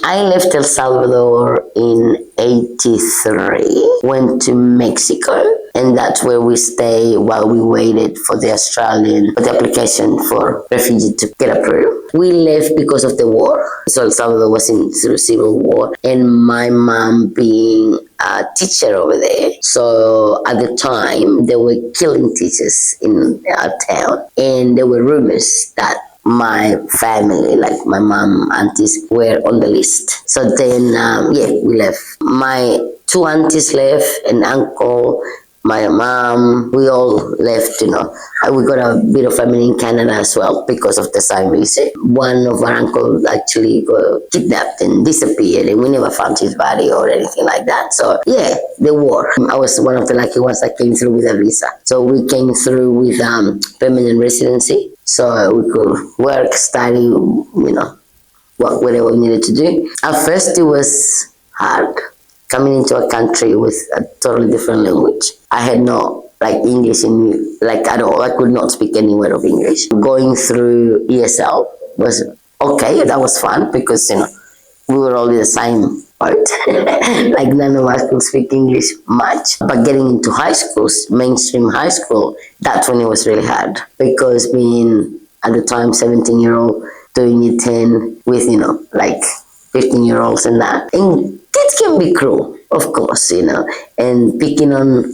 I left El Salvador in 83, went to Mexico, and that's where we stayed while we waited for the application for refugee to get approved. We left because of the war. So El Salvador was through civil war, and my mom being a teacher over there. So at the time, they were killing teachers in our town, and there were rumors that my family, like my mom, aunties, were on the list. So then, we left. My two aunties left, an uncle, my mom, we all left, We got a bit of family in Canada as well because of the same reason. One of our uncles actually got kidnapped and disappeared, and we never found his body or anything like that. So, the war. I was one of the lucky ones that came through with a visa. So we came through with permanent residency. So we could work, study, whatever we needed to do. At first, it was hard coming into a country with a totally different language. I had no English in me, at all. I could not speak any word of English. Going through ESL was okay. That was fun because we were all in the same boat. None of us could speak English much. But getting into high school, mainstream high school, that's when it was really hard because being at the time 17-year-old doing year 10 with 15-year-olds and that. And kids can be cruel, of course, and picking on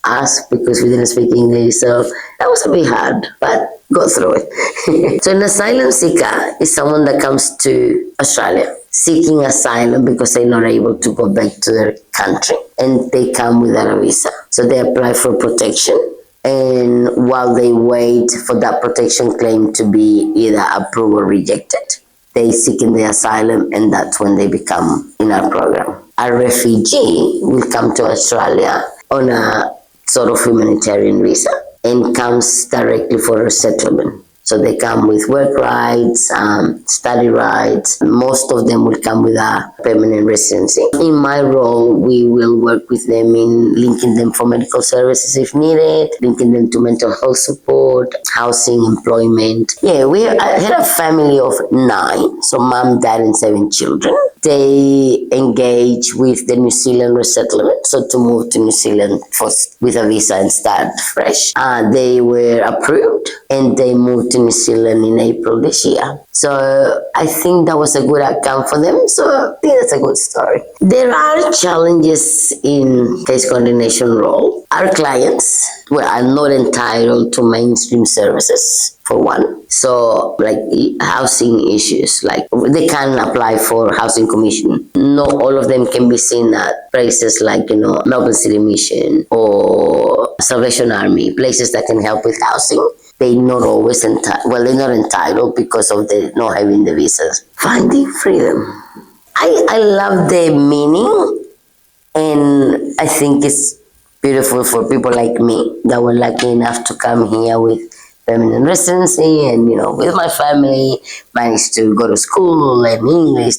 us because we didn't speak English. So that was a bit hard, but got through it. So an asylum seeker is someone that comes to Australia seeking asylum because they're not able to go back to their country and they come without a visa. So they apply for protection. And while they wait for that protection claim to be either approved or rejected, they seek in the asylum, and that's when they become in our program. A refugee will come to Australia on a sort of humanitarian visa and comes directly for resettlement. So they come with work rights, study rights. Most of them will come with a permanent residency. In my role, we will work with them in linking them for medical services if needed, linking them to mental health support, housing, employment. I had a family of 9, so mom, dad, and 7 children. They engage with the New Zealand resettlement, so to move to New Zealand with a visa and start fresh. They were approved and they moved to New Zealand in April this year. So I think that was a good outcome for them. So I think that's a good story. There are challenges in case coordination role. Our clients are not entitled to mainstream services, for one. So housing issues, they can apply for housing commission. Not all of them can be seen at places like, Melbourne City Mission or Salvation Army, places that can help with housing. They're not always they're not entitled because of the not having the visas. Finding freedom. I love the meaning, and I think it's beautiful for people like me that were lucky enough to come here with permanent residency and, with my family, managed to go to school, learn English,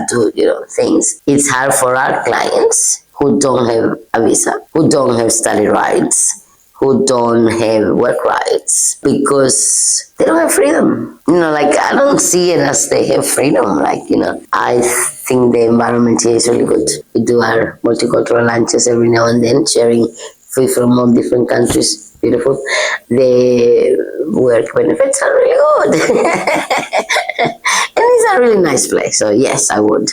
do, things. It's hard for our clients who don't have a visa, who don't have study rights, who don't have work rights because they don't have freedom. I don't see it as they have freedom. I think the environment here is really good. We do our multicultural lunches every now and then, sharing food from all different countries. Beautiful. The work benefits are really good. And it's a really nice place. So yes, I would.